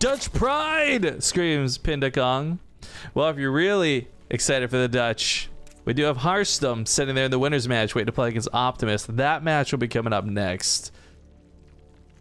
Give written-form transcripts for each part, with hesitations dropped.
Dutch pride, screams Pindakong. Well, if you're really excited for the Dutch, we do have Harstum sitting there in the winners match waiting to play against Optimist. That match will be coming up next.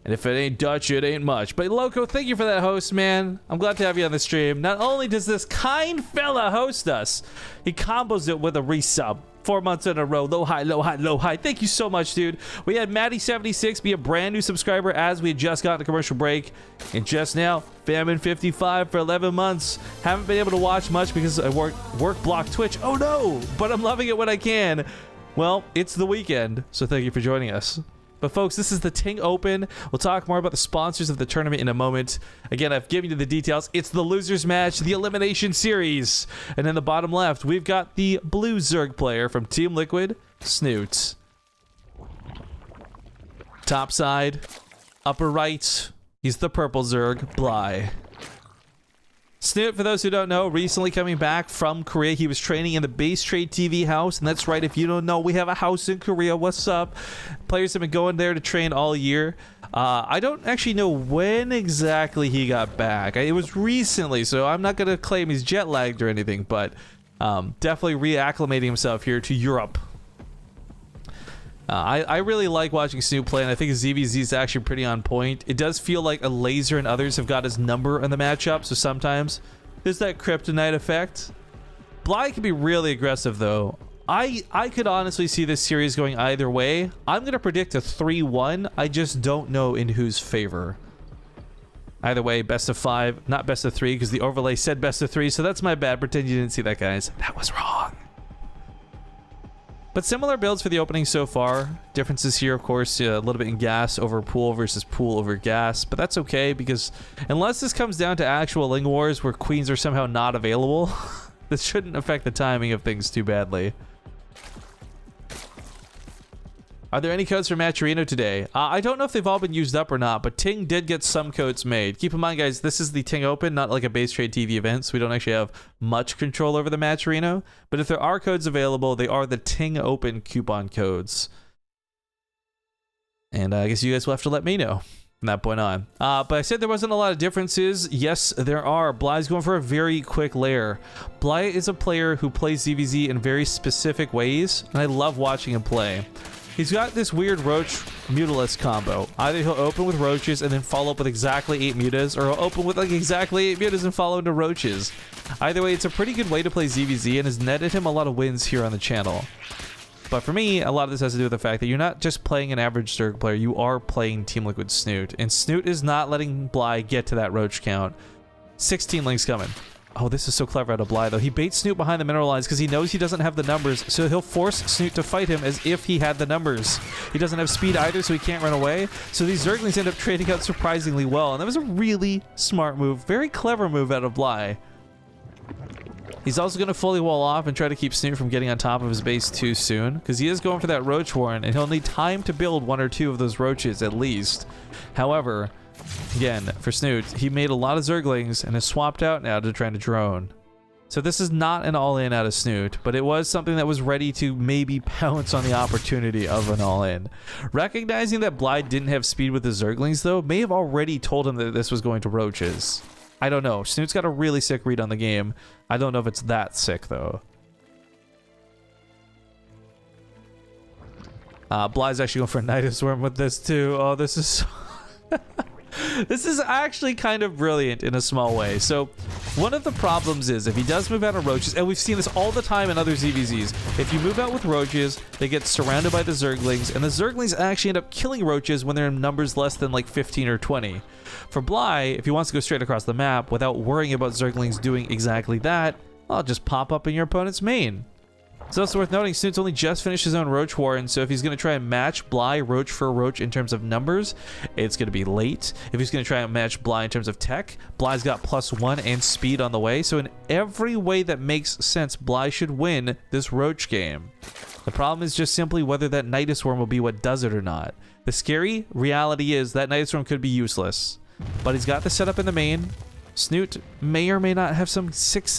And if it ain't Dutch, it ain't much. But Loco, thank you for that host, man. I'm glad to have you on the stream. Not only does this kind fella host us, he combos it with a resub. 4 months in a row. Low, high, low, high, low, high. Thank you so much, dude. We had Maddie76 be a brand new subscriber as we had just gotten the commercial break. And just now, Famine55 for 11 months. Haven't been able to watch much because I work block Twitch. Oh no! But I'm loving it when I can. Well, it's the weekend, so thank you for joining us. But folks, this is the TING Open. We'll talk more about the sponsors of the tournament in a moment. Again, I've given you the details. It's the losers match, the elimination series. And in the bottom left, we've got the blue Zerg player from Team Liquid, Snute. Top side, upper right, he's the purple Zerg, Bly. Snute, for those who don't know, recently coming back from Korea. He was training in the BaseTradeTV house, and that's right, if you don't know, we have a house in Korea. What's up? Players have been going there to train all year. I don't actually know when exactly he got back. It was recently, so I'm not going to claim he's jet lagged or anything, but definitely reacclimating himself here to Europe. I really like watching Snute play, and I think ZvZ is actually pretty on point. It does feel like a Laser and others have got his number in the matchup, so sometimes there's that kryptonite effect. Bly can be really aggressive, though. I could honestly see this series going either way. I'm going to predict a 3-1. I just don't know in whose favor. Either way, best of 5, not best of 3, because the overlay said best of 3, so that's my bad. Pretend you didn't see that, guys. That was wrong. But similar builds for the opening so far. Differences here, of course, a little bit in gas over pool versus pool over gas. But that's okay, because unless this comes down to actual Ling Wars where queens are somehow not available, this shouldn't affect the timing of things too badly. Are there any codes for Matcherino today? I don't know if they've all been used up or not, but Ting did get some codes made. Keep in mind, guys, this is the Ting Open, not like a BaseTradeTV event, so we don't actually have much control over the Matcherino. But if there are codes available, they are the Ting Open coupon codes. And I guess you guys will have to let me know from that point on. But I said there wasn't a lot of differences. Yes, there are. Bly's going for a very quick lair. Bly is a player who plays ZvZ in very specific ways, and I love watching him play. He's got this weird Roach Mutalisk combo. Either he'll open with Roaches and then follow up with exactly 8 Mutas, or he'll open with like exactly 8 Mutas and follow into Roaches. Either way, it's a pretty good way to play ZvZ and has netted him a lot of wins here on the channel. But for me, a lot of this has to do with the fact that you're not just playing an average Zerg player, you are playing Team Liquid Snute. And Snute is not letting Bly get to that Roach count. 16 links coming. Oh, this is so clever out of Bly, though. He baits Snute behind the mineral lines because he knows he doesn't have the numbers, so he'll force Snute to fight him as if he had the numbers. He doesn't have speed either, so he can't run away. So these Zerglings end up trading out surprisingly well, and that was a really smart move. Very clever move out of Bly. He's also going to fully wall off and try to keep Snute from getting on top of his base too soon, because he is going for that Roach Warren, and he'll need time to build 1 or 2 of those Roaches at least. However, again, for Snute, he made a lot of Zerglings and has swapped out now to trying to drone. So this is not an all-in out of Snute, but it was something that was ready to maybe pounce on the opportunity of an all-in. Recognizing that Bly didn't have speed with the Zerglings, though, may have already told him that this was going to Roaches. I don't know. Snute's got a really sick read on the game. I don't know if it's that sick, though. Bly's actually going for a Nidus Worm with this, too. Oh, this is so... This is actually kind of brilliant in a small way. So one of the problems is if he does move out of Roaches, and we've seen this all the time in other ZvZs, if you move out with Roaches, they get surrounded by the Zerglings, and the Zerglings actually end up killing Roaches when they're in numbers less than like 15 or 20. For Bly, if he wants to go straight across the map without worrying about Zerglings doing exactly that, I'll just pop up in your opponent's main. It's also worth noting, Snute's only just finished his own Roach Warren, so if he's going to try and match Bly Roach for Roach in terms of numbers, it's going to be late. If he's going to try and match Bly in terms of tech, Bly's got +1 and speed on the way, so in every way that makes sense, Bly should win this Roach game. The problem is just simply whether that Nidus Worm will be what does it or not. The scary reality is that Nidus Worm could be useless, but he's got the setup in the main. Snute may or may not have some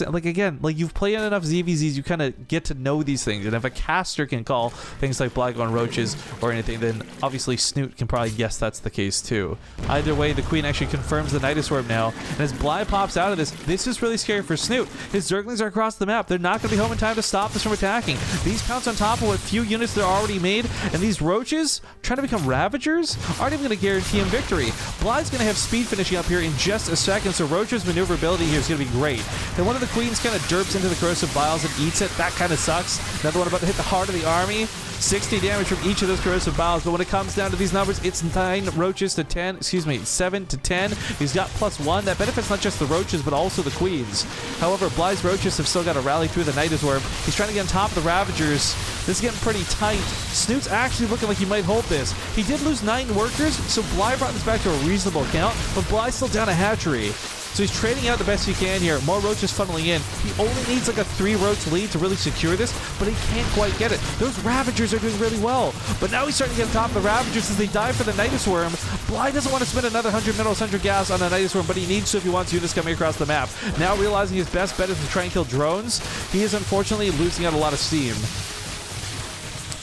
like again, like you've played enough ZvZs, you kind of get to know these things. And if a caster can call things like Bly going roaches or anything, then obviously Snute can probably guess that's the case too. Either way, the Queen actually confirms the Nidus Worm now. And as Bly pops out of this is really scary for Snute. His Zerglings are across the map. They're not going to be home in time to stop this from attacking. These pounce on top of what few units they're already made, and these roaches trying to become Ravagers aren't even going to guarantee him victory. Bly's going to have speed finishing up here in just a second, so Roach's maneuverability here is going to be great. Then one of the Queens kind of derps into the Corrosive Biles and eats it. That kind of sucks. Another one about to hit the heart of the army. 60 damage from each of those Corrosive Biles, but when it comes down to these numbers, it's 9 roaches to 10, excuse me, 7 to 10. He's got +1. That benefits not just the roaches, but also the Queens. However, Bly's roaches have still got to rally through the Nidus Worm. He's trying to get on top of the Ravagers. This is getting pretty tight. Snoot's actually looking like he might hold this. He did lose 9 workers, so Bly brought this back to a reasonable count, but Bly's still down a hatchery. So he's trading out the best he can here. More roaches funneling in. He only needs like a 3-roach lead to really secure this, but he can't quite get it. Those Ravagers are doing really well, but now he's starting to get on top of the Ravagers as they dive for the Nidus Worm. Bly doesn't want to spend another 100 minerals, 100 gas on a Nidus Worm, but he needs to if he wants units coming across the map. Now realizing his best bet is to try and kill drones, he is unfortunately losing out a lot of steam.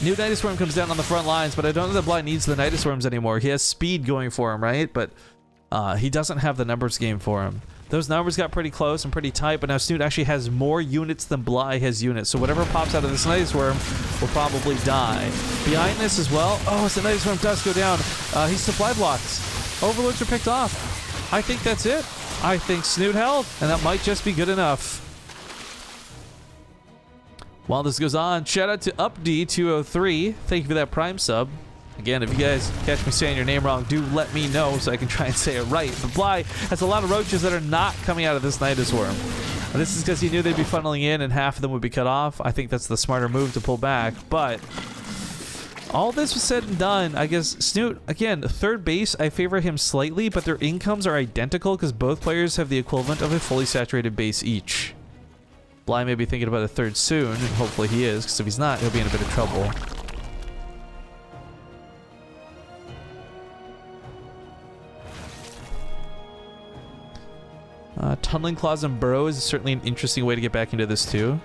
New Nidus Worm comes down on the front lines, but I don't know that Bly needs the Nidus Worms anymore. He has speed going for him, right? But he doesn't have the numbers game for him. Those numbers got pretty close and pretty tight, but now Snute actually has more units than Bly has units. So whatever pops out of this Nidus Worm will probably die. Behind this as well, oh, as the Nidus Worm does go down, he's supply blocked. Overlords are picked off. I think that's it. I think Snute held, and that might just be good enough. While this goes on, shout out to UpD203. Thank you for that Prime sub. Again, if you guys catch me saying your name wrong, do let me know so I can try and say it right. But Bly has a lot of roaches that are not coming out of this Nidus Worm. And this is because he knew they'd be funneling in and half of them would be cut off. I think that's the smarter move to pull back. But all this was said and done, I guess Snute, again, third base, I favor him slightly, but their incomes are identical because both players have the equivalent of a fully saturated base each. Bly may be thinking about a third soon, and hopefully he is, because if he's not, he'll be in a bit of trouble. Tunneling Claws and Burrow is certainly an interesting way to get back into this too.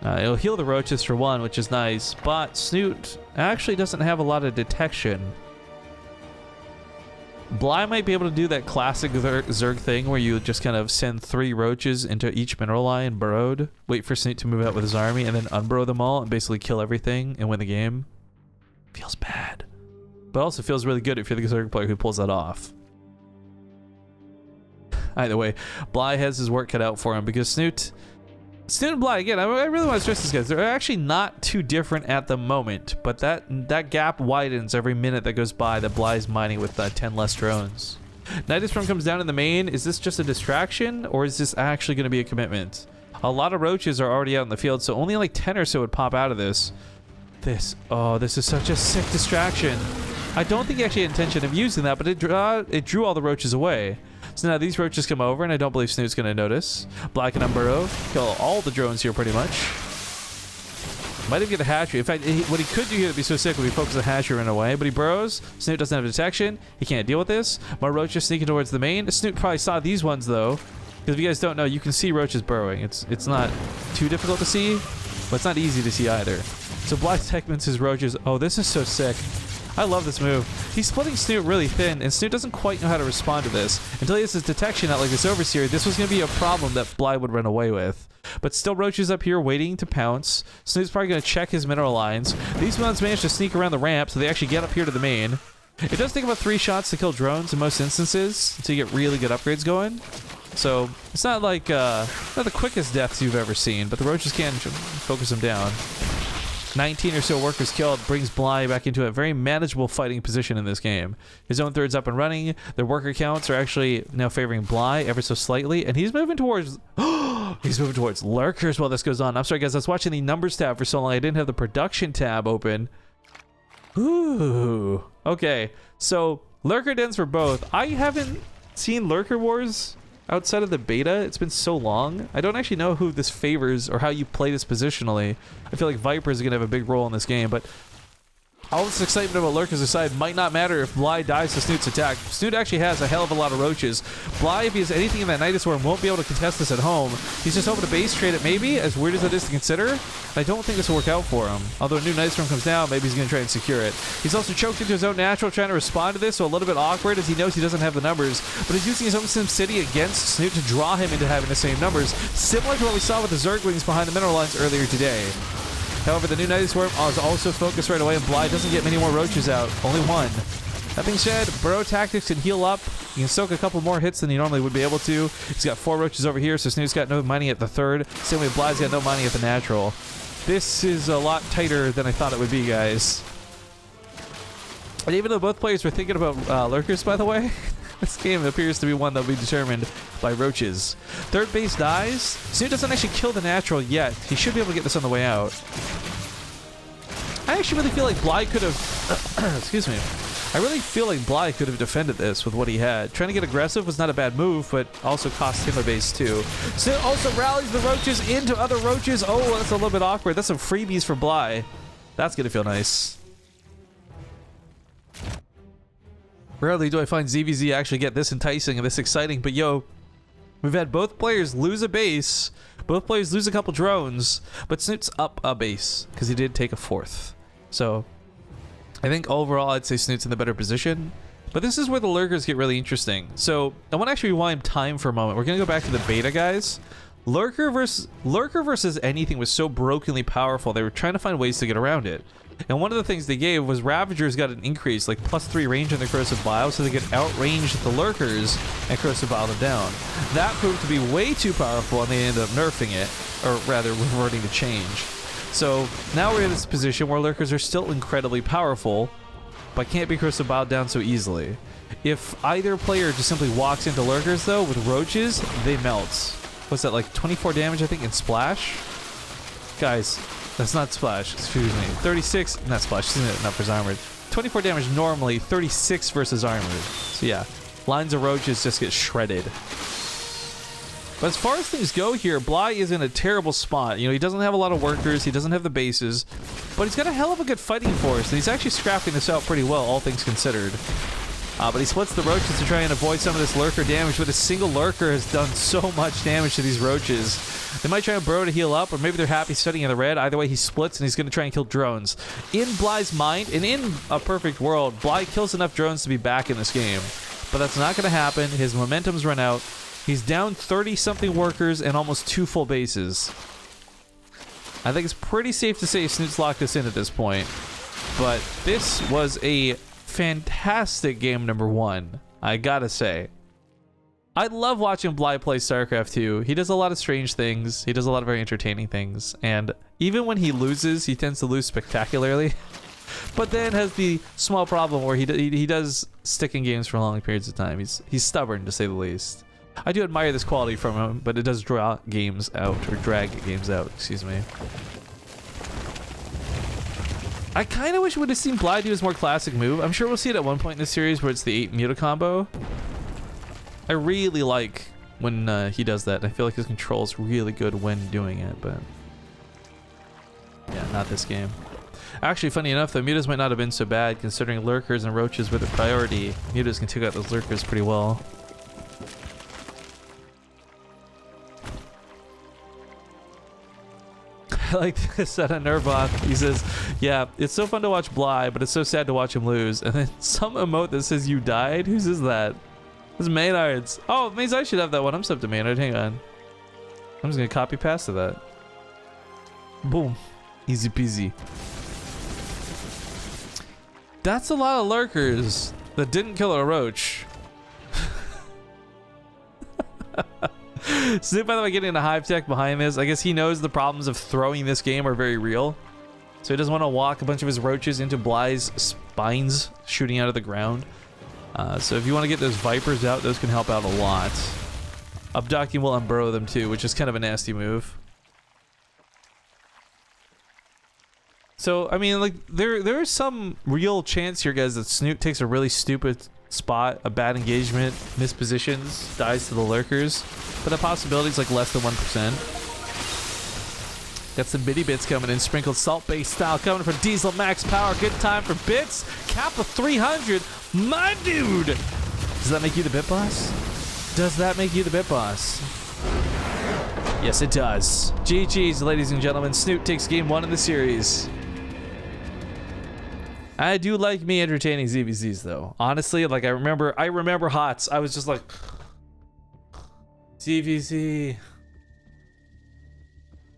It'll heal the roaches for one, which is nice, but Snute actually doesn't have a lot of detection. Bly might be able to do that classic Zerg thing where you just kind of send 3 roaches into each mineral line burrowed, wait for Snute to move out with his army, and then unburrow them all and basically kill everything and win the game. Feels bad, but also feels really good if you're the Zerg player who pulls that off. Either way, Bly has his work cut out for him because Snute and Bly, again, I really want to stress these guys. They're actually not too different at the moment, but that gap widens every minute that goes by that Bly's mining with 10 less drones. Nidus Worm comes down in the main. Is this just a distraction, or is this actually going to be a commitment? A lot of roaches are already out in the field, so only like 10 or so would pop out of this. This is such a sick distraction. I don't think he actually had intention of using that, but it drew all the roaches away. So now these roaches come over, and I don't believe Snoot's going to notice. Black and Unburrow kill all the drones here pretty much. Might even get a hatchery. In fact, what he could do here to be so sick would be focus the hatchery and run away, but he burrows. Snute doesn't have detection. He can't deal with this. More roaches sneaking towards the main. Snute probably saw these ones though, because if you guys don't know, you can see roaches burrowing. It's not too difficult to see, but it's not easy to see either. So Black segments his roaches. Oh, this is so sick. I love this move. He's splitting Snute really thin, and Snute doesn't quite know how to respond to this. Until he has his detection out like this Overseer, this was going to be a problem that Bly would run away with. But still roaches up here waiting to pounce. Snoot's probably going to check his mineral lines. These ones manage to sneak around the ramp, so they actually get up here to the main. It does take about 3 shots to kill drones in most instances to get really good upgrades going. So it's not like not the quickest deaths you've ever seen, but the roaches can focus them down. 19 or so workers killed brings Bly back into a very manageable fighting position in this game. His own third's up and running. Their worker counts are actually now favoring Bly ever so slightly, and he's moving towards he's moving towards lurkers while this goes on. I'm sorry guys, I was watching the numbers tab for so long I didn't have the production tab open. Ooh. Okay, so lurker dens for both. I haven't seen Lurker Wars outside of the beta. It's been so long. I don't actually know who this favors or how you play this positionally. I feel like Vipers are going to have a big role in this game, but All this excitement about lurkers aside might not matter if Bly dies to Snute's attack. Snute actually has a hell of a lot of roaches. Bly, if he has anything in that Nidus Worm, won't be able to contest this at home. He's just hoping to base trade it maybe, as weird as it is to consider. I don't think this will work out for him. Although a new Nidus Worm comes down, maybe he's going to try and secure it. He's also choked into his own natural trying to respond to this, so a little bit awkward as he knows he doesn't have the numbers. But he's using his own SimCity against Snute to draw him into having the same numbers, similar to what we saw with the Zerglings behind the mineral lines earlier today. However, the new Nidus Worm is also focused right away, and Bly doesn't get many more roaches out. Only one. That being said, Burrow Tactics can heal up. He can soak a couple more hits than he normally would be able to. He's got 4 roaches over here, so Snute's got no money at the third. Same way Bly's got no money at the natural. This is a lot tighter than I thought it would be, guys. And even though both players were thinking about lurkers, by the way, this game appears to be one that will be determined by roaches. Third base dies. Snute doesn't actually kill the natural yet. He should be able to get this on the way out. I actually really feel like Bly could have... excuse me. I really feel like Bly could have defended this with what he had. Trying to get aggressive was not a bad move, but also cost him a base too. Snute also rallies the roaches into other roaches. Oh, that's a little bit awkward. That's some freebies for Bly. That's going to feel nice. Rarely do I find ZvZ actually get this enticing and this exciting, but yo, we've had both players lose a base, both players lose a couple drones, but Snute's up a base because he did take a 4th. So I think overall I'd say Snute's in the better position, but this is where the lurkers get really interesting. So I want to actually rewind time for a moment. We're going to go back to the beta, guys. Lurker versus anything was so brokenly powerful, they were trying to find ways to get around it. And one of the things they gave was Ravagers got an increase, like +3 range on the Corrosive Bile, so they could outrange the Lurkers and Corrosive Bile them down. That proved to be way too powerful, and they ended up nerfing it, or rather reverting to change. So now we're in this position where Lurkers are still incredibly powerful, but can't be Corrosive Bile down so easily. If either player just simply walks into Lurkers, though, with Roaches, they melt. What's that, like 24 damage, I think, in Splash? Guys, that's not Splash, excuse me. 36, not Splash, isn't it? Not versus Armored. 24 damage normally, 36 versus Armored. So yeah, lines of Roaches just get shredded. But as far as things go here, Bly is in a terrible spot. You know, he doesn't have a lot of workers, he doesn't have the bases, but he's got a hell of a good fighting force, and he's actually scrapping this out pretty well, all things considered. But he splits the roaches to try and avoid some of this lurker damage, but a single lurker has done so much damage to these roaches. They might try and burrow to heal up, or maybe they're happy sitting in the red. Either way, he splits, and he's going to try and kill drones. In Bly's mind, and in a perfect world, Bly kills enough drones to be back in this game. But that's not going to happen. His momentum's run out. He's down 30-something workers and almost 2 full bases. I think it's pretty safe to say Snute's locked this in at this point. But this was a fantastic game number 1, I gotta say. I love watching Bly play StarCraft 2. He does a lot of strange things. He does a lot of very entertaining things. And even when he loses, he tends to lose spectacularly. But then has the small problem where he does stick in games for long periods of time. He's stubborn, to say the least. I do admire this quality from him, but it does draw games out, or drag games out, excuse me. I kind of wish we would have seen Bly do his more classic move. I'm sure we'll see it at one point in the series where it's the 8 Muta combo. I really like when he does that. I feel like his control is really good when doing it, but yeah, not this game. Actually, funny enough, the Mutas might not have been so bad considering lurkers and roaches were the priority. Mutas can take out those lurkers pretty well. I like this out of Nervok. He says, yeah, it's so fun to watch Bly, but it's so sad to watch him lose. And then some emote that says you died? Whose is that? This is Maynard's. Oh, it means I should have that one. I'm subbed to Maynard. Hang on. I'm just going to copy paste to that. Boom. Easy peasy. That's a lot of lurkers that didn't kill a roach. Snute, by the way, getting a hive tech behind this. I guess he knows the problems of throwing this game are very real. So he doesn't want to walk a bunch of his roaches into Bly's spines shooting out of the ground. So if you want to get those Vipers out, those can help out a lot. Abducting will unburrow them too, which is kind of a nasty move. So, I mean, like, there is some real chance here, guys, that Snute takes a really stupid spot, a bad engagement, mispositions, dies to the lurkers. But the possibility is like less than 1%. Got some bitty bits coming in, sprinkled salt-based style coming for Diesel Max Power. Good time for bits. Cap of 300. My dude. Does that make you the bit boss? Does that make you the bit boss? Yes, it does. GG's, ladies and gentlemen. Snute takes game 1 in the series. I do like me entertaining ZvZs though. Honestly, like I remember HOTS. I was just like, ZvZ.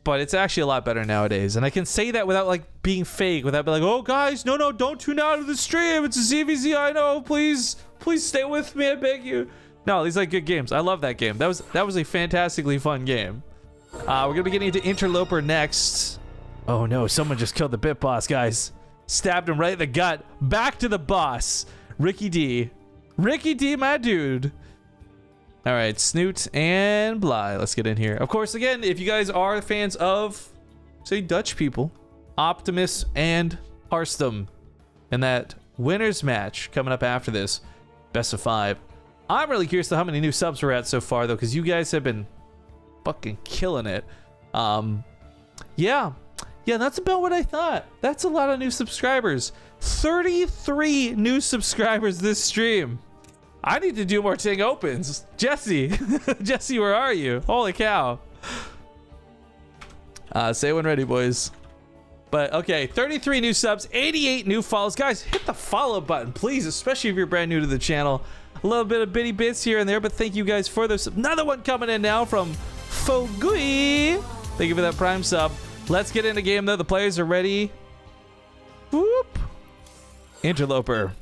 But it's actually a lot better nowadays. And I can say that without like being fake, without being like, oh guys, no, don't tune out of the stream. It's a ZvZ, I know. Please stay with me, I beg you. No, these are like good games. I love that game. That was a fantastically fun game. We're gonna be getting into Interloper next. Oh no, someone just killed the bit boss, guys. Stabbed him right in the gut. Back to the boss. Ricky D. Ricky D, my dude. All right, Snute and Bly. Let's get in here. Of course, again, if you guys are fans of, say, Dutch people, Optimus and Harstum, and that winners match coming up after this, best of 5. I'm really curious to how many new subs we're at so far, though, because you guys have been fucking killing it. Yeah, that's about what I thought. That's a lot of new subscribers. 33 new subscribers this stream. I need to do more Ting opens. Jesse, Jesse, where are you? Holy cow. Say when ready, boys. But okay, 33 new subs, 88 new follows. Guys, hit the follow button, please, especially if you're brand new to the channel. A little bit of bitty bits here and there, but thank you guys for this. Another one coming in now from Fogui. Thank you for that prime sub. Let's get into game though. The players are ready. Whoop. Interloper.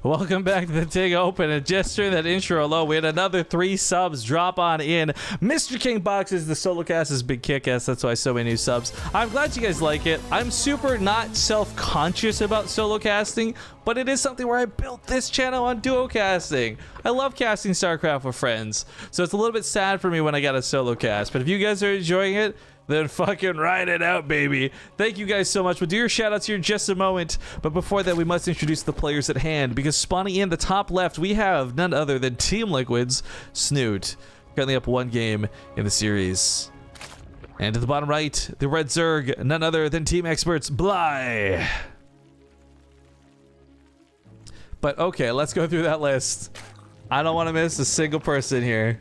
Welcome back to the TIG Open, and just during that intro alone, we had another 3 subs drop on in. Mr. King Boxes, the solo cast is big kick-ass, that's why so many new subs. I'm glad you guys like it. I'm super not self-conscious about solo casting, but it is something where I built this channel on duo casting. I love casting StarCraft with friends, so it's a little bit sad for me when I got a solo cast, but if you guys are enjoying it, then fucking ride it out, baby. Thank you guys so much. We'll do your shoutouts here in just a moment. But before that, we must introduce the players at hand. Because spawning in the top left, we have none other than Team Liquid's Snute. Currently up 1 game in the series. And to the bottom right, the Red Zerg, none other than Team Experts Bly. But okay, let's go through that list. I don't want to miss a single person here.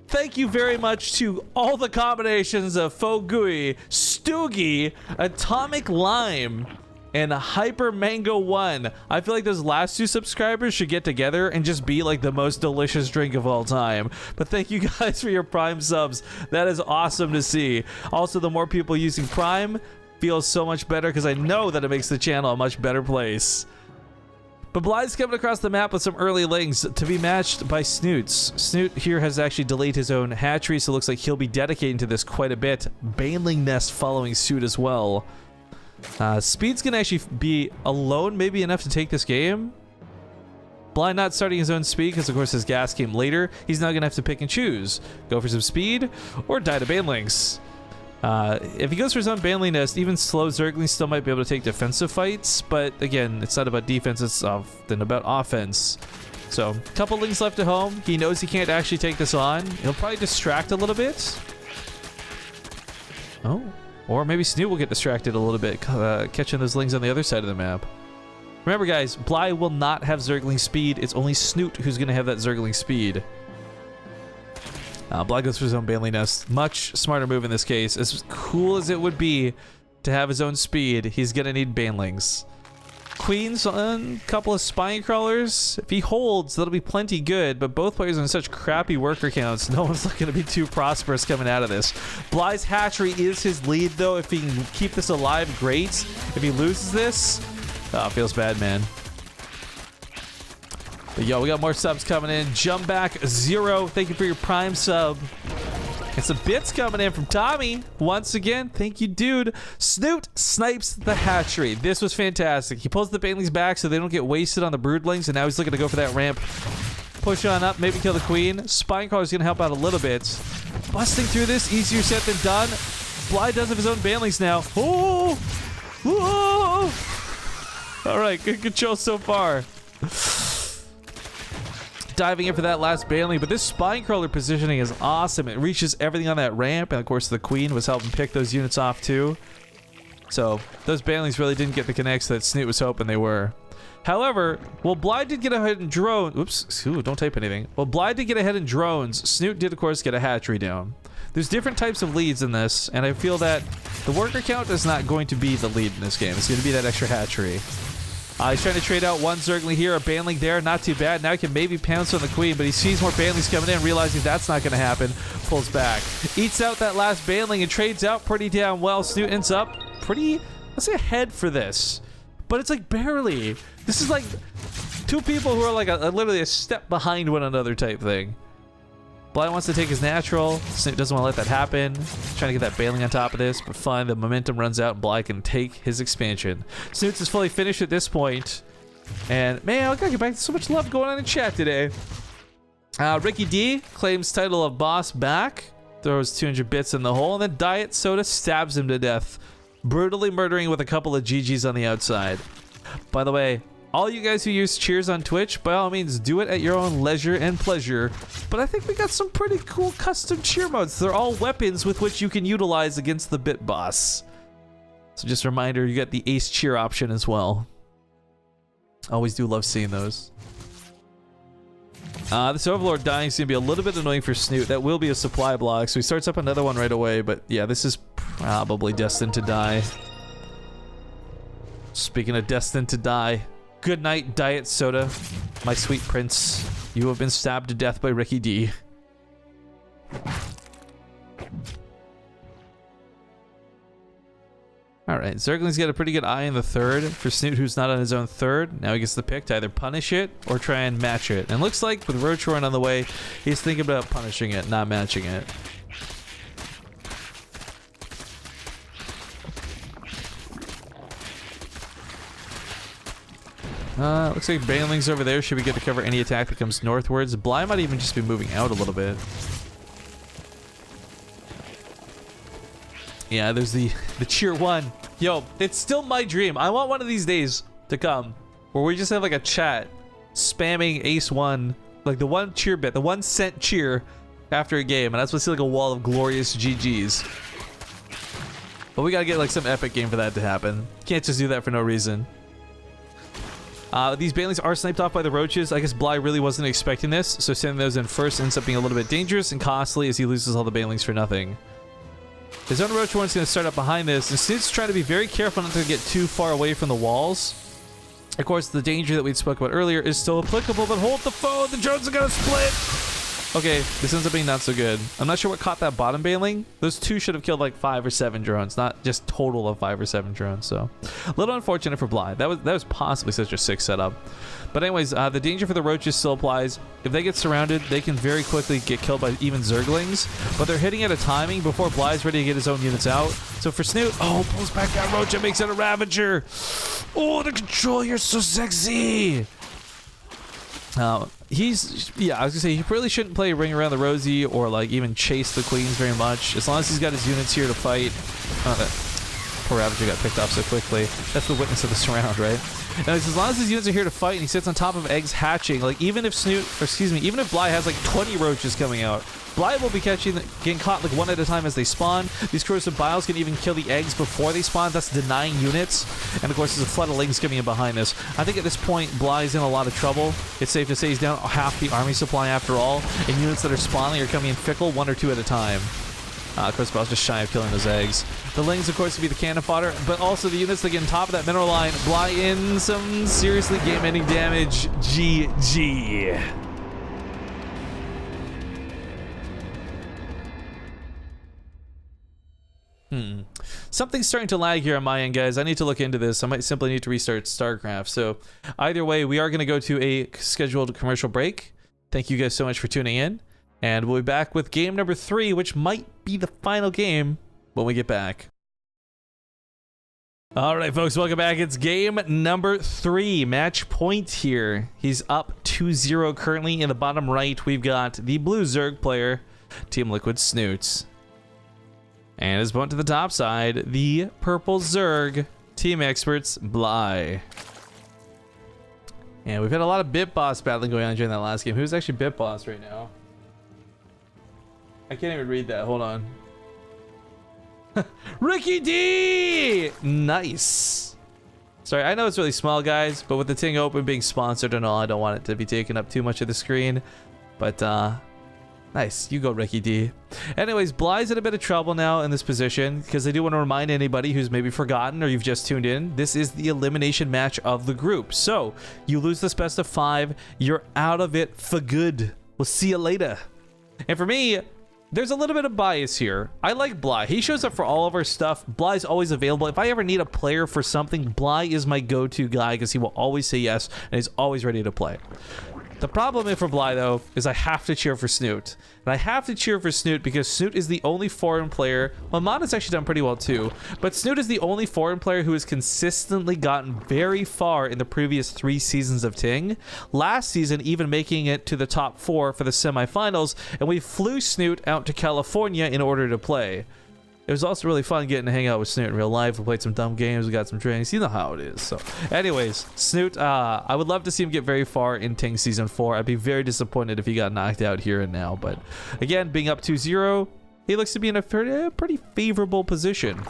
Thank you very much to all the combinations of Fogui, Stoogie, Atomic Lime, and Hyper Mango 1. I feel like those last 2 subscribers should get together and just be like the most delicious drink of all time. But thank you guys for your Prime subs. That is awesome to see. Also, the more people using Prime feels so much better because I know that it makes the channel a much better place. But Bly's coming across the map with some early lings to be matched by Snutes. Snute here has actually delayed his own hatchery, so it looks like he'll be dedicating to this quite a bit. Baneling Nest following suit as well. Speed's gonna actually be alone, maybe enough to take this game. Bly not starting his own speed because of course his gas came later. He's now gonna have to pick and choose. Go for some speed or die to Banelings. If he goes for his own Baneling Nest, even slow Zerglings still might be able to take defensive fights, but again, it's not about defense, it's often about offense. So, a couple Lings left at home. He knows he can't actually take this on. He'll probably distract a little bit. Oh, or maybe Snute will get distracted a little bit, catching those Lings on the other side of the map. Remember guys, Bly will not have Zergling speed. It's only Snute who's going to have that Zergling speed. Bly goes for his own Baneling Nest. Much smarter move in this case. As cool as it would be to have his own speed, he's going to need Banelings. Queens on a couple of Spine Crawlers. If he holds, that'll be plenty good, but both players are in such crappy worker counts, no one's looking to be too prosperous coming out of this. Bly's hatchery is his lead, though. If he can keep this alive, great. If he loses this, oh, it feels bad, man. But yo, we got more subs coming in. Jump back 0. Thank you for your Prime sub. And some bits coming in from Tommy. Once again, thank you, dude. Snute snipes the hatchery. This was fantastic. He pulls the Banelings back so they don't get wasted on the Broodlings, and now he's looking to go for that ramp. Push on up, maybe kill the Queen. Spinecrawler is going to help out a little bit. Busting through this, easier said than done. Bly does have his own Banelings now. Oh! Whoa! All right, good control so far. diving in for that last Baneling, but this spine crawler positioning is awesome. It reaches everything on that ramp, and of course the Queen was helping pick those units off too. So those Banelings really didn't get the connects that Snute was hoping they were. However, while Bly did get ahead in drone, oops, ooh, don't type anything. While Bly did get ahead in drones, Snute did of course get a hatchery down. There's different types of leads in this, and I feel that the worker count is not going to be the lead in this game. It's going to be that extra hatchery. He's trying to trade out one Zergling here, a Baneling there, not too bad. Now he can maybe pounce on the Queen, but he sees more Banelings coming in, realizing that's not going to happen. Pulls back. Eats out that last Baneling and trades out pretty damn well. Snute ends up pretty, let's say, ahead for this. But it's like barely. This is like two people who are like literally a step behind one another type thing. Bly wants to take his natural. Snute doesn't want to let that happen. He's trying to get that Baneling on top of this, but fine, the momentum runs out and Bly can take his expansion. Snute is fully finished at this point. And man, I gotta get back to so much love going on in chat today. Ricky D claims title of boss back. Throws 200 bits in the hole, and then Diet Soda stabs him to death. Brutally murdering with a couple of GGs on the outside. By the way, all you guys who use cheers on Twitch, by all means, do it at your own leisure and pleasure. But I think we got some pretty cool custom cheer modes. They're all weapons with which you can utilize against the bit boss. So just a reminder, you get the ace cheer option as well. Always do love seeing those. This Overlord dying is going to be a little bit annoying for Snute. That will be a supply block, so he starts up another one right away. But yeah, this is probably destined to die. Speaking of destined to die, good night, Diet Soda, my sweet prince. You have been stabbed to death by Ricky D. Alright, Zergling's got a pretty good eye in the third. For Snute, who's not on his own third, now he gets the pick to either punish it or try and match it. And looks like with Ro32 on the way, he's thinking about punishing it, not matching it. Looks like Banelings over there should be good to cover any attack that comes northwards. Bly might even just be moving out a little bit. Yeah, there's the cheer one. Yo, it's still my dream. I want one of these days to come where we just have like a chat spamming ace one, like the one cheer bit, the 1 cent cheer after a game, and that's what's like a wall of glorious GGs. But we gotta get like some epic game for that to happen. Can't just do that for no reason. These Banelings are sniped off by the roaches. I guess Bly really wasn't expecting this, so sending those in first ends up being a little bit dangerous and costly as he loses all the Banelings for nothing. His own Roach one's going to start up behind this, and Snoot's trying to be very careful not to get too far away from the walls. Of course, the danger that we spoke about earlier is still applicable, but hold the phone! The drones are going to split! Okay, this ends up being not so good. I'm not sure what caught that bottom Baneling. Those two should have killed like 5 or 7 drones, not just total of 5 or 7 drones, so a little unfortunate for Bly. That was possibly such a sick setup. But anyways, the danger for the roaches still applies. If they get surrounded, they can very quickly get killed by even Zerglings, but they're hitting at a timing before Bly's ready to get his own units out. So for Snute, oh, pulls back that roach and makes it a Ravager. Oh, the control here is so sexy. Yeah, I was gonna say, he really shouldn't play Ring Around the Rosie or like even chase the Queens very much. As long as he's got his units here to fight. Oh, that poor Ravager got picked off so quickly. That's the witness of the surround, right? And as long as his units are here to fight and he sits on top of eggs hatching, like even if even if Bly has like 20 roaches coming out, Bly will be getting caught like one at a time as they spawn. These corrosive biles can even kill the eggs before they spawn, thus denying units. And of course, there's a flood of lings coming in behind this. I think at this point, Bly's in a lot of trouble. It's safe to say he's down half the army supply after all, and units that are spawning are coming in fickle, 1 or 2 at a time. Of course, Bly's just shy of killing those eggs. The lings, of course, would be the cannon fodder, but also the units that get on top of that mineral line. Bly in some seriously game-ending damage. GG. Something's starting to lag here on my end, guys. I need to look into this. I might simply need to restart StarCraft. So either way, we are going to go to a scheduled commercial break. Thank you guys so much for tuning in. And we'll be back with game number 3, which might be the final game when we get back. All right, folks, welcome back. It's game number 3, match point here. He's up 2-0 currently. In the bottom right, we've got the blue Zerg player, Team Liquid Snutes. And his opponent to the top side, the purple Zerg, Team Experts Bly. And we've had a lot of Bit Boss battling going on during that last game. Who's actually Bit Boss right now? I can't even read that. Hold on. Ricky D! Nice. Sorry, I know it's really small, guys, but with the Ting Open being sponsored and all, I don't want it to be taking up too much of the screen. But, nice. You go, Ricky D. Anyways, Bly's in a bit of trouble now in this position because I do want to remind anybody who's maybe forgotten or you've just tuned in, this is the elimination match of the group. So, you lose this best of 5, you're out of it for good. We'll see you later. And for me, there's a little bit of bias here. I like Bly. He shows up for all of our stuff. Bly's always available. If I ever need a player for something, Bly is my go-to guy because he will always say yes and he's always ready to play. The problem for Bly, though, is I have to cheer for Snute. And I have to cheer for Snute because Snute is the only foreign player. Well, Mana's actually done pretty well, too. But Snute is the only foreign player who has consistently gotten very far in the previous 3 seasons of Ting. Last season, even making it to the top 4 for the semifinals. And we flew Snute out to California in order to play. It was also really fun getting to hang out with Snute in real life. We played some dumb games, we got some drinks. You know how it is. So, anyways, Snute, I would love to see him get very far in Ting Season 4. I'd be very disappointed if he got knocked out here and now. But, again, being up 2-0, he looks to be in a pretty favorable position.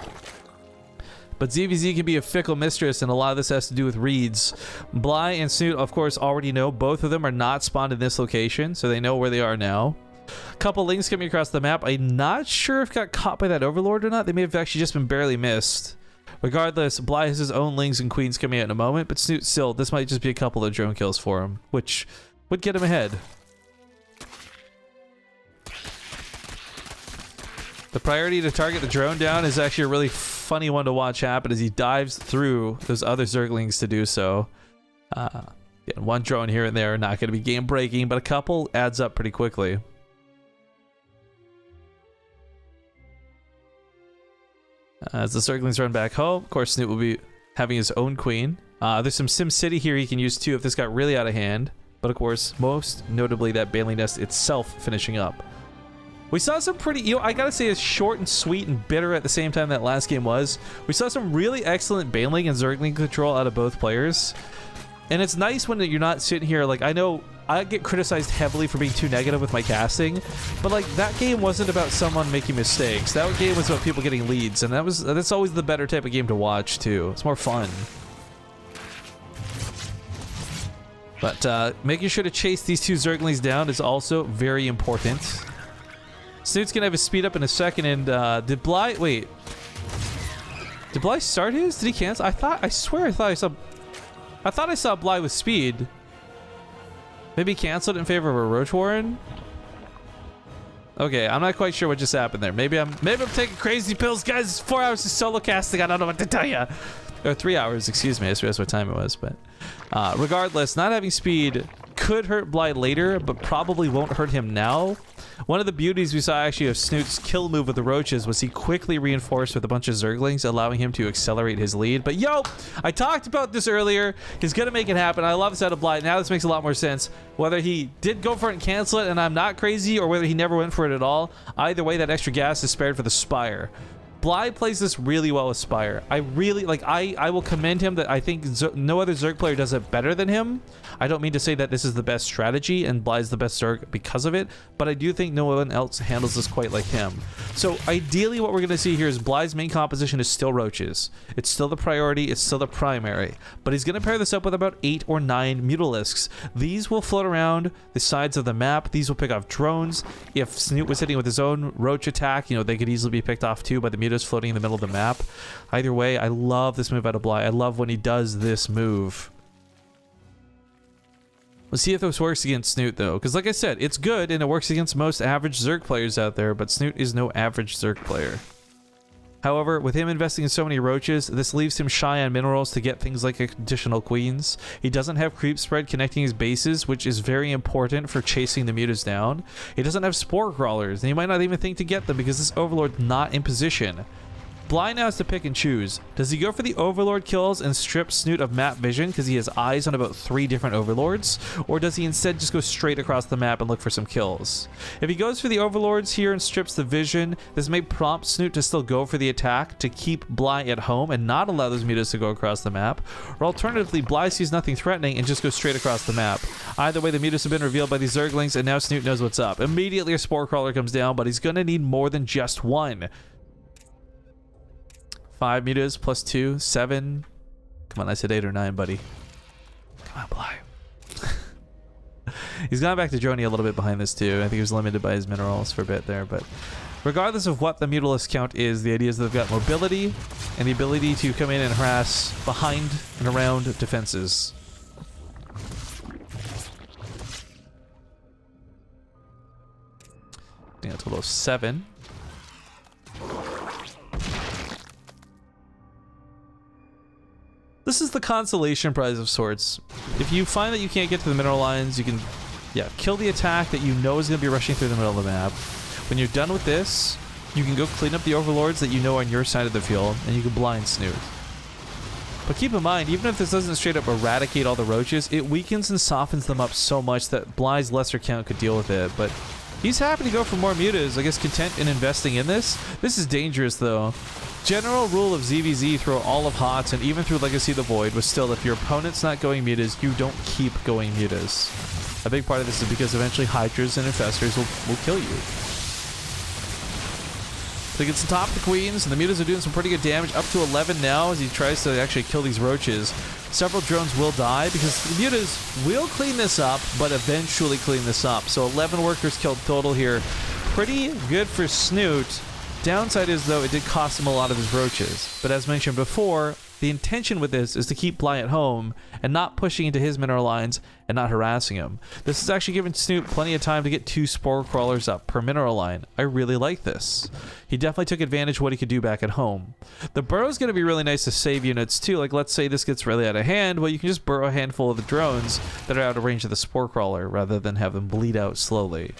But ZvZ can be a fickle mistress, and a lot of this has to do with reads. Bly and Snute, of course, already know. Both of them are not spawned in this location, so they know where they are now. Couple links coming across the map. I'm not sure if got caught by that overlord or not. They may have actually just been barely missed. Regardless, Bly has his own lings and queens coming out in a moment, but Snute still, this might just be a couple of drone kills for him, which would get him ahead. The priority to target the drone down is actually a really funny one to watch happen as he dives through those other Zerglings to do so. Yeah, one drone here and there, not going to be game breaking, but a couple adds up pretty quickly. As the Zerglings run back home, of course, Snute will be having his own queen. There's some Sim City here he can use too if this got really out of hand. But of course, most notably that Baneling Nest itself finishing up. We saw some pretty, I gotta say, it's short and sweet and bitter at the same time that last game was. We saw some really excellent Baneling and Zergling control out of both players. And it's nice when you're not sitting here, like, I know I get criticized heavily for being too negative with my casting, but like that game wasn't about someone making mistakes. That game was about people getting leads, and that's always the better type of game to watch too. It's more fun. But making sure to chase these 2 Zerglings down is also very important. Snute's gonna have his speed up in a second, and did Bly start his? Did he cancel? I swear I thought I saw Bly with speed. Maybe canceled in favor of a Roach Warren? Okay, I'm not quite sure what just happened there. Maybe I'm taking crazy pills, guys. It's 4 hours of solo casting. I don't know what to tell you. Or 3 hours, excuse me. I just realized what time it was. But regardless, not having speed could hurt Bly later, but probably won't hurt him now. One of the beauties we saw actually of Snute's kill move with the roaches was he quickly reinforced with a bunch of Zerglings, allowing him to accelerate his lead. But yo, I talked about this earlier. He's gonna make it happen. I love this out of Bly. Now this makes a lot more sense. Whether he did go for it and cancel it and I'm not crazy, or whether he never went for it at all, either way, that extra gas is spared for the Spire. Bly plays this really well with Spire. I really, like, I will commend him that I think no other Zerg player does it better than him. I don't mean to say that this is the best strategy and Bly's the best Zerg because of it, but I do think no one else handles this quite like him. So ideally what we're going to see here is Bly's main composition is still roaches. It's still the priority, it's still the primary, but he's going to pair this up with about 8 or 9 Mutalisks. These will float around the sides of the map. These will pick off drones. If Snute was hitting with his own roach attack, you know, they could easily be picked off too by the Mutas floating in the middle of the map. Either way, I love this move out of Bly. I love when he does this move. Let's see if this works against Snute though, because like I said, it's good and it works against most average Zerg players out there, but Snute is no average Zerg player. However, with him investing in so many roaches, this leaves him shy on minerals to get things like additional queens. He doesn't have creep spread connecting his bases, which is very important for chasing the mutas down. He doesn't have spore crawlers, and he might not even think to get them because this overlord's not in position. Bly now has to pick and choose. Does he go for the Overlord kills and strip Snute of map vision because he has eyes on about 3 different Overlords? Or does he instead just go straight across the map and look for some kills? If he goes for the Overlords here and strips the vision, this may prompt Snute to still go for the attack to keep Bly at home and not allow those mutas to go across the map. Or alternatively, Bly sees nothing threatening and just goes straight across the map. Either way, the mutas have been revealed by these Zerglings, and now Snute knows what's up. Immediately a Spore Crawler comes down, but he's going to need more than just one. 5 mutas plus 2, 7. Come on, I said 8 or 9, buddy. Come on, Bly. He's gone back to Droney a little bit behind this too. I think he was limited by his minerals for a bit there, but regardless of what the Mutalisk count is, the idea is they've got mobility and the ability to come in and harass behind and around defenses. I think a total of 7. This is the consolation prize of sorts. If you find that you can't get to the mineral lines, you can, kill the attack that you know is going to be rushing through the middle of the map. When you're done with this, you can go clean up the Overlords that you know are on your side of the field, and you can blind Snute. But keep in mind, even if this doesn't straight up eradicate all the roaches, it weakens and softens them up so much that Bly's lesser count could deal with it. But he's happy to go for more mutas, I guess content in investing in this. This is dangerous though. General rule of ZvZ through all of HOTS and even through Legacy of the Void was still if your opponent's not going mutas, you don't keep going mutas. A big part of this is because eventually Hydras and Infestors will kill you. So he gets to top the Queens, and the mutas are doing some pretty good damage, up to 11 now as he tries to actually kill these roaches. Several drones will die because the mutas will clean this up, but eventually clean this up. So 11 workers killed total here. Pretty good for Snute. Downside is, though, it did cost him a lot of his roaches. But as mentioned before, the intention with this is to keep Bly at home and not pushing into his mineral lines and not harassing him. This has actually given Snute plenty of time to get 2 Spore Crawlers up per mineral line. I really like this. He definitely took advantage of what he could do back at home. The burrow is going to be really nice to save units too. Like, let's say this gets really out of hand. Well, you can just burrow a handful of the drones that are out of range of the Spore Crawler rather than have them bleed out slowly.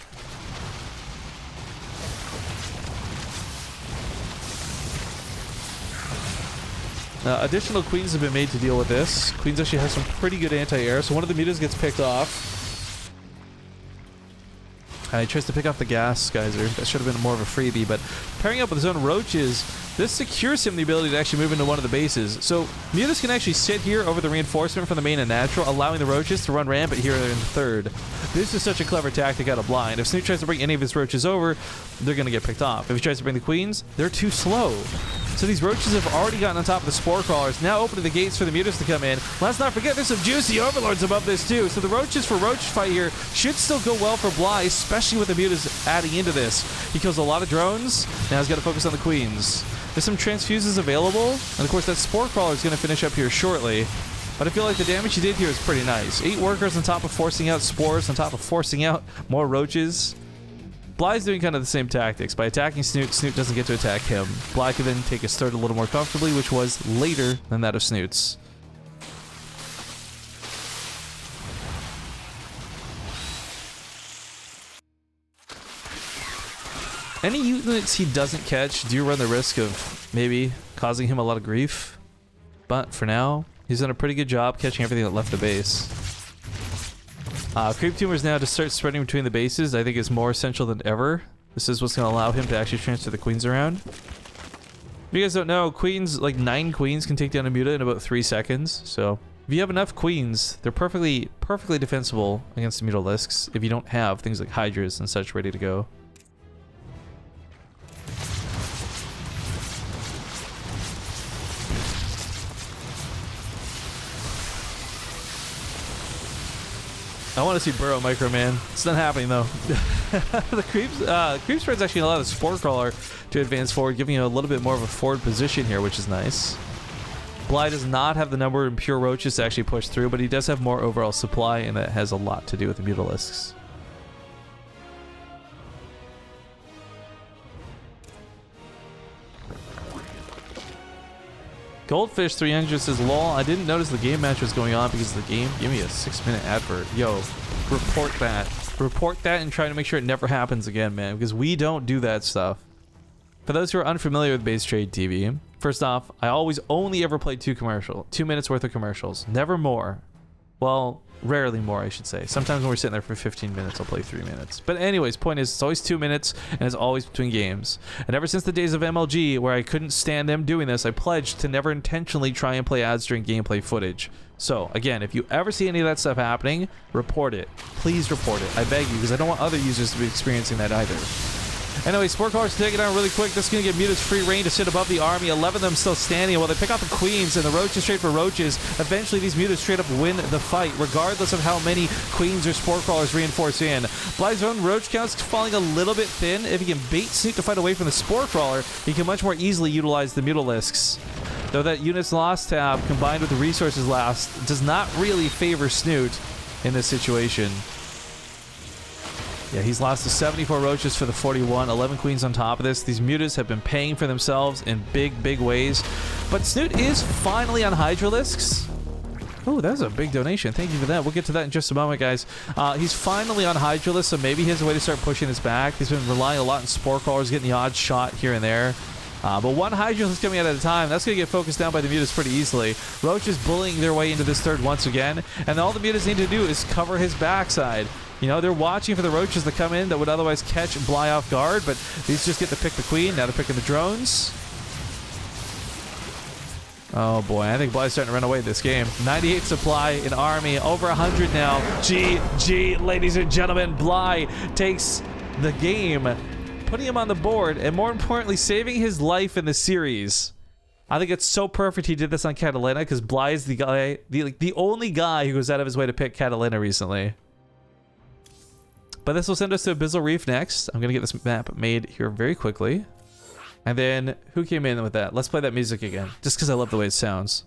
Additional Queens have been made to deal with this. Queens actually has some pretty good anti-air, so one of the mutas gets picked off. He tries to pick off the gas geyser. That should have been more of a freebie, but pairing up with his own roaches, this secures him the ability to actually move into one of the bases. So mutas can actually sit here over the reinforcement from the main and natural, allowing the roaches to run rampant here in the third. This is such a clever tactic out of blind. If Snute tries to bring any of his roaches over, they're going to get picked off. If he tries to bring the Queens, they're too slow. So these roaches have already gotten on top of the Spore Crawlers, now opening the gates for the mutas to come in. Let's not forget there's some juicy Overlords above this too. So the roaches for roach fight here should still go well for Bly, especially with the mutas adding into this. He kills a lot of drones, now he's got to focus on the Queens. There's some transfuses available, and of course that Spore Crawler is going to finish up here shortly. But I feel like the damage he did here is pretty nice. 8 workers on top of forcing out spores, on top of forcing out more roaches. Bly's doing kind of the same tactics. By attacking Snute, Snute doesn't get to attack him. Bly could then take his third a little more comfortably, which was later than that of Snute's. Any units he doesn't catch do run the risk of maybe causing him a lot of grief. But for now, he's done a pretty good job catching everything that left the base. Creep tumors now to start spreading between the bases, I think is more essential than ever. This is what's going to allow him to actually transfer the Queens around. If you guys don't know, Queens, like 9 Queens can take down a muta in about 3 seconds. So if you have enough Queens, they're perfectly defensible against the Mutalisks if you don't have things like Hydras and such ready to go. I want to see Burrow Micro Man. It's not happening though. The creep spread's actually allowed the Spore Crawler to advance forward, giving you a little bit more of a forward position here, which is nice. Bly does not have the number of pure roaches to actually push through, but he does have more overall supply, and that has a lot to do with the Mutalisks. Goldfish 300 says, lol, I didn't notice the game match was going on because of the game. Give me a 6-minute advert. Yo, report that. Report that and try to make sure it never happens again, man, because we don't do that stuff. For those who are unfamiliar with BaseTradeTV, first off, I always only ever play 2 minutes worth of commercials, never more. Well, rarely more, I should say. Sometimes when we're sitting there for 15 minutes, I'll play 3 minutes. But anyways, point is, it's always 2 minutes, and it's always between games. And ever since the days of MLG, where I couldn't stand them doing this, I pledged to never intentionally try and play ads during gameplay footage. So, again, if you ever see any of that stuff happening, report it. Please report it. I beg you, because I don't want other users to be experiencing that either. Anyway, Sport Callers take it down really quick. This is going to give Mutas free reign to sit above the army. 11 of them still standing while they pick out the queens, and the Roaches trade for Roaches. Eventually, these Mutas straight up win the fight, regardless of how many queens or Sport Crawlers reinforce in. Bly's own Roach count's falling a little bit thin. If he can bait Snute to fight away from the Sport Crawler, he can much more easily utilize the Mutalisks. Though that units lost tab, combined with the resources lost, does not really favor Snute in this situation. Yeah, he's lost to 74 Roaches for the 41, 11 queens on top of this. These Mutas have been paying for themselves in big, big ways. But Snute is finally on Hydralisks. Oh, that was a big donation. Thank you for that. We'll get to that in just a moment, guys. He's finally on Hydralisk, so maybe he has a way to start pushing this back. He's been relying a lot on Spore Crawlers, getting the odd shot here and there. But one Hydralisk coming out at a time. That's going to get focused down by the Mutas pretty easily. Roach is bullying their way into this third once again. And all the Mutas need to do is cover his backside. You know, they're watching for the Roaches to come in that would otherwise catch Bly off guard, but these just get to pick the queen. Now they're picking the drones. Oh boy, I think Bly's starting to run away this game. 98 supply in army, over 100 now. GG, ladies and gentlemen, Bly takes the game, putting him on the board, and more importantly, saving his life in the series. I think it's so perfect he did this on Catalina, because Bly is the guy, the only guy who goes out of his way to pick Catalina recently. But this will send us to Abyssal Reef next. I'm going to get this map made here very quickly. And then, who came in with that? Let's play that music again, just because I love the way it sounds.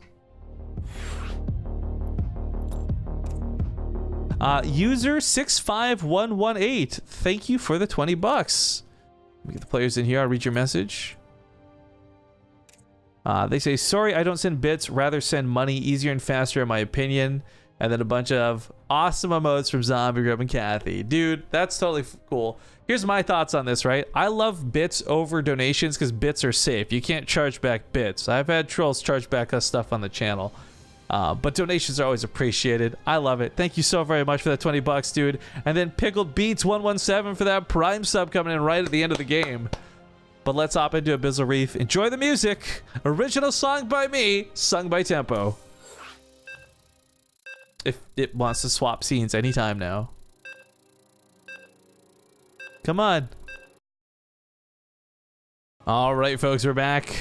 User 65118, thank you for the 20 bucks. Let me get the players in here. I'll read your message. They say, sorry, I don't send bits, rather send money, easier and faster in my opinion. And then a bunch of awesome emotes from Zombie Grub and Kathy. Dude, that's totally cool. Here's my thoughts on this, right? I love bits over donations because bits are safe. You can't charge back bits. I've had trolls charge back us stuff on the channel. But donations are always appreciated. I love it. Thank you so very much for that 20 bucks, dude. And then Pickled Beats 117 for that Prime sub coming in right at the end of the game. But let's hop into Abyssal Reef. Enjoy the music. Original song by me, sung by Tempo. If it wants to swap scenes anytime now. Come on. Alright, folks, we're back.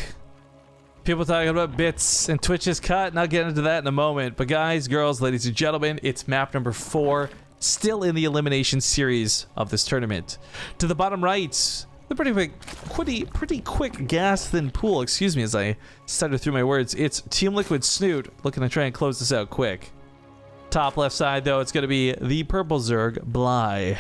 People talking about bits and Twitch's cut, and I'll get into that in a moment. But guys, girls, ladies and gentlemen, it's map number 4, still in the elimination series of this tournament. To the bottom right, the pretty quick gas thin pool, excuse me as I stutter through my words. It's Team Liquid Snute looking to try and close this out quick. Top left side, though, it's going to be the purple Zerg, Bly.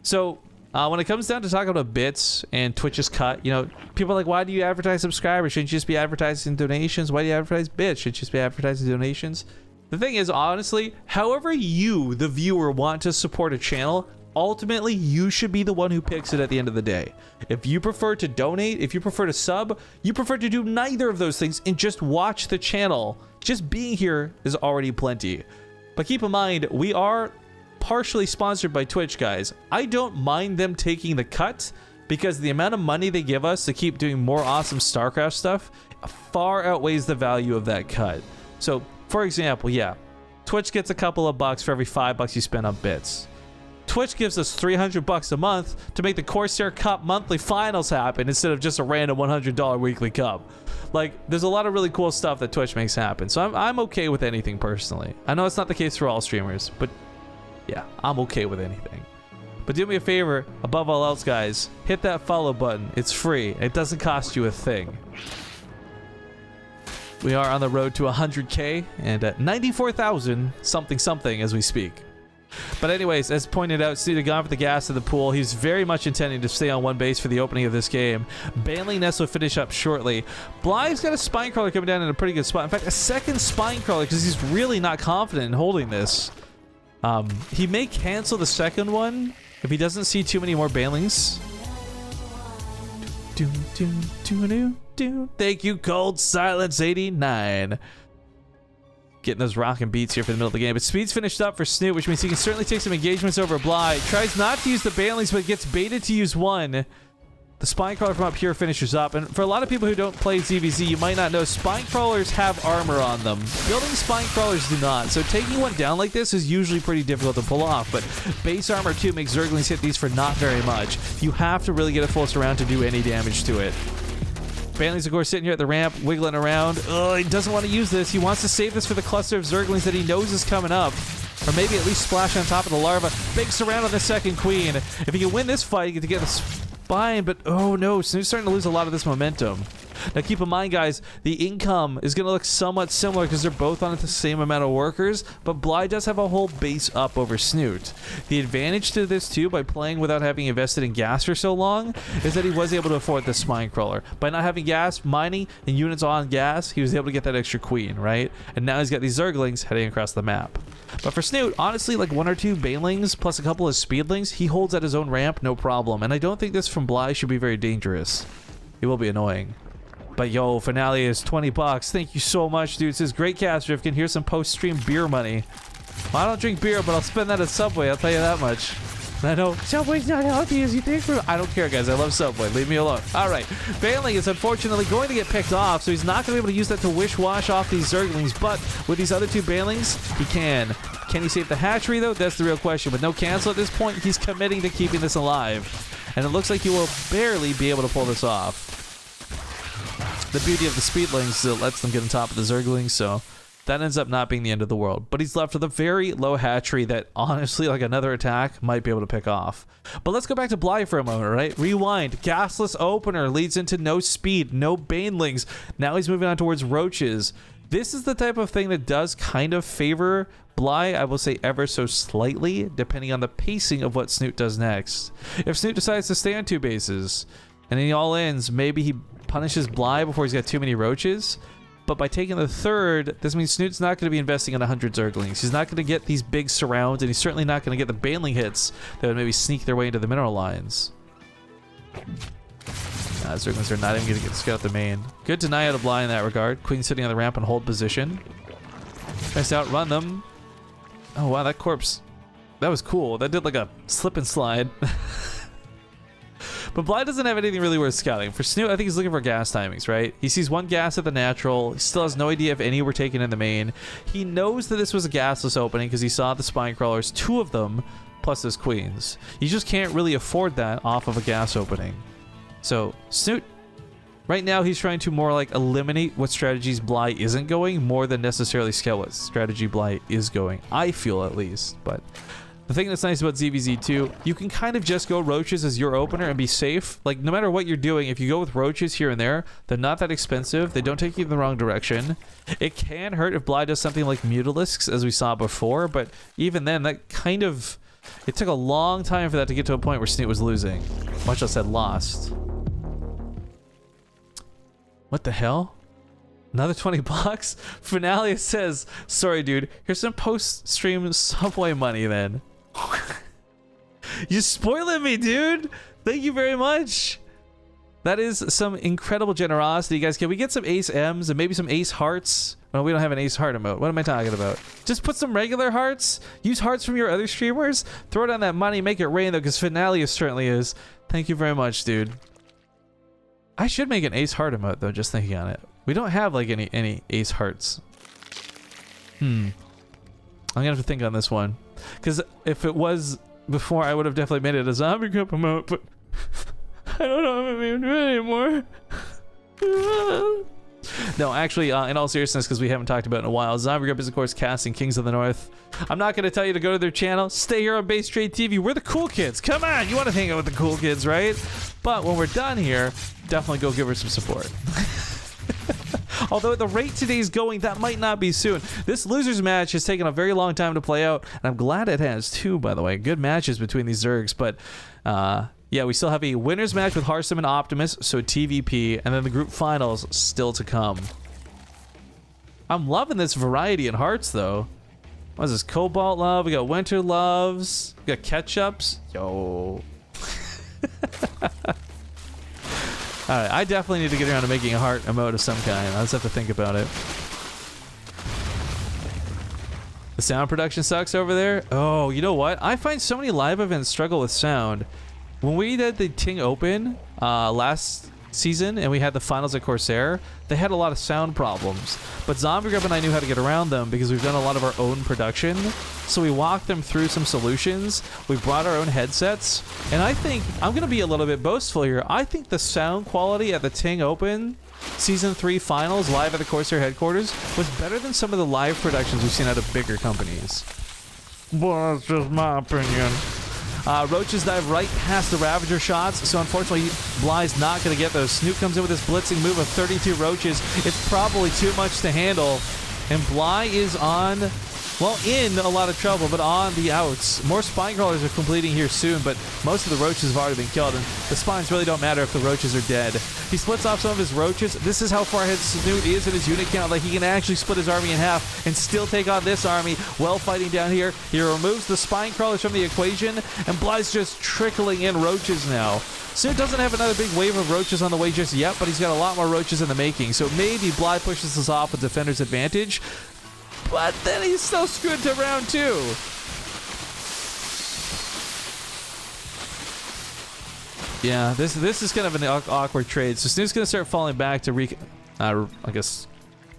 So, when it comes down to talking about bits and Twitch's cut, you know, people are like, why do you advertise subscribers? Shouldn't you just be advertising donations? Why do you advertise bits? Shouldn't you just be advertising donations? The thing is, honestly, however you, the viewer, want to support a channel, ultimately, you should be the one who picks it at the end of the day. If you prefer to donate, if you prefer to sub, you prefer to do neither of those things and just watch the channel. Just being here is already plenty. But keep in mind, we are partially sponsored by Twitch, guys. I don't mind them taking the cut because the amount of money they give us to keep doing more awesome StarCraft stuff far outweighs the value of that cut. So, for example, yeah, Twitch gets a couple of bucks for every $5 you spend on bits. Twitch gives us $300 a month to make the Corsair Cup monthly finals happen instead of just a random $100 weekly cup. Like, there's a lot of really cool stuff that Twitch makes happen. So I'm okay with anything personally. I know it's not the case for all streamers, but yeah, I'm okay with anything. But do me a favor, above all else, guys, hit that follow button. It's free. It doesn't cost you a thing. We are on the road to 100K and at 94,000 something as we speak. But anyways, as pointed out, Snute gone for the gas of the pool. He's very much intending to stay on one base for the opening of this game. Bailing Nest will finish up shortly. Bly's got a Spine Crawler coming down in a pretty good spot. In fact, a second Spine Crawler because he's really not confident in holding this. He may cancel the second one if he doesn't see too many more Bailings. Thank you, Cold Silence 89. Getting those rockin' beats here for the middle of the game. But speed's finished up for Snute, which means he can certainly take some engagements over Bly. Tries not to use the banelings, but gets baited to use one. The spine crawler from up here finishes up. And for a lot of people who don't play ZvZ, you might not know spine crawlers have armor on them. Building spine crawlers do not. So taking one down like this is usually pretty difficult to pull off. But base armor too makes Zerglings hit these for not very much. You have to really get a full surround to do any damage to it. Banelings, of course, sitting here at the ramp, wiggling around. Oh, he doesn't want to use this. He wants to save this for the cluster of Zerglings that he knows is coming up. Or maybe at least splash on top of the larva. Big surround on the second queen. If he can win this fight, he get to get the spine, but oh no, Snute's starting to lose a lot of this momentum. Now keep in mind, guys, the income is going to look somewhat similar because they're both on the same amount of workers, but Bly does have a whole base up over Snute. The advantage to this too, by playing without having invested in gas for so long, is that he was able to afford the spine crawler. By not having gas, mining, and units on gas, he was able to get that extra queen, right? And now he's got these Zerglings heading across the map. But for Snute, honestly, like 1 or 2 banelings plus a couple of speedlings, he holds at his own ramp, no problem. And I don't think this from Bly should be very dangerous. It will be annoying. But yo, Finale is 20 bucks. Thank you so much, dude. It says, great cast, Rifkin. Here's some post-stream beer money. Well, I don't drink beer, but I'll spend that at Subway. I'll tell you that much. And I know Subway's not healthy as you think. I don't care, guys. I love Subway. Leave me alone. All right. Baneling is unfortunately going to get picked off, so he's not going to be able to use that to wish-wash off these Zerglings. But with these other 2 Banelings, he can. Can he save the hatchery, though? That's the real question. With no cancel at this point, he's committing to keeping this alive. And it looks like he will barely be able to pull this off. The beauty of the speedlings is it lets them get on top of the Zerglings, so that ends up not being the end of the world. But he's left with a very low hatchery that, honestly, like another attack, might be able to pick off. But let's go back to Bly for a moment, right? Rewind. Gasless opener leads into no speed, no banelings. Now he's moving on towards roaches. This is the type of thing that does kind of favor Bly, I will say ever so slightly, depending on the pacing of what Snute does next. If Snute decides to stay on 2 bases, and he all ends, maybe he punishes Bly before he's got too many roaches. But by taking the 3rd, this means Snute's not going to be investing in 100 Zerglings. He's not going to get these big surrounds, and he's certainly not going to get the Baneling hits that would maybe sneak their way into the mineral lines. Zerglings are not even going to get scout the main. Good deny out of Bly in that regard. Queen sitting on the ramp and hold position. Nice to outrun them. Oh wow, that corpse. That was cool. That did like a slip and slide. But Bly doesn't have anything really worth scouting. For Snute, I think he's looking for gas timings, right? He sees 1 gas at the natural. He still has no idea if any were taken in the main. He knows that this was a gasless opening because he saw the spine crawlers, 2 of them, plus his queens. You just can't really afford that off of a gas opening. So Snute, right now he's trying to more like eliminate what strategies Bly isn't going more than necessarily scout what strategy Bly is going. I feel at least, but the thing that's nice about ZvZ too, you can kind of just go roaches as your opener and be safe. Like, no matter what you're doing, if you go with roaches here and there, they're not that expensive. They don't take you in the wrong direction. It can hurt if Bly does something like Mutalisks, as we saw before, but even then, that kind of... It took a long time for that to get to a point where Snute was losing. Much less had lost. What the hell? Another 20 bucks? Finale says, sorry dude, here's some post-stream Subway money then. You're spoiling me, dude. Thank you very much. That is some incredible generosity, guys. Can we get some Ace M's and maybe some Ace Hearts? Well, we don't have an Ace Heart emote. What am I talking about? Just put some regular hearts. Use hearts from your other streamers. Throw down that money. Make it rain, though, because Finale certainly is. Thank you very much, dude. I should make an Ace Heart emote, though, just thinking on it. We don't have, like, any Ace Hearts. I'm gonna have to think on this one. Because if it was before, I would have definitely made it a zombie group emote, but I don't know if I'm even do it anymore. No, actually, in all seriousness, because we haven't talked about it in a while, Zombie Grip is, of course, casting Kings of the North. I'm not going to tell you to go to their channel. Stay here on BaseTradeTV. We're the cool kids. Come on, you want to hang out with the cool kids, right? But when we're done here, definitely go give her some support. Although at the rate today's going, that might not be soon. This losers match has taken a very long time to play out, and I'm glad it has too, by the way. Good matches between these Zergs, but yeah, we still have a winners match with Harsum and Optimus, so TVP, and then the group finals still to come. I'm loving this variety in hearts, though. What is this? Cobalt Love, we got Winter Loves, we got Ketchups. Yo. All right, I definitely need to get around to making a heart emote of some kind. I'll just have to think about it. The sound production sucks over there. Oh, you know what? I find so many live events struggle with sound. When we did the TING Open last season and we had the finals at Corsair, they had a lot of sound problems. But Zombie Grub and I knew how to get around them because we've done a lot of our own production. So we walked them through some solutions. We brought our own headsets. And I think, I'm going to be a little bit boastful here, I think the sound quality at the TING Open Season 3 finals live at the Corsair headquarters was better than some of the live productions we've seen out of bigger companies. Well, that's just my opinion. Roaches dive right past the Ravager shots, so unfortunately Bly's not going to get those. Snute comes in with his blitzing move of 32 Roaches. It's probably too much to handle, and Bly is on, well, in a lot of trouble, but on the outs. More spine crawlers are completing here soon, but most of the Roaches have already been killed, and the spines really don't matter if the Roaches are dead. He splits off some of his Roaches. This is how far ahead Snute is in his unit count. Like, he can actually split his army in half and still take on this army while fighting down here. He removes the spine crawlers from the equation, and Bly's just trickling in Roaches now. Snute doesn't have another big wave of Roaches on the way just yet, but he's got a lot more Roaches in the making, so maybe Bly pushes this off with Defender's advantage. But then he's still screwed to round 2. Yeah, this is kind of an awkward trade. So Snoot's going to start falling back to, I guess,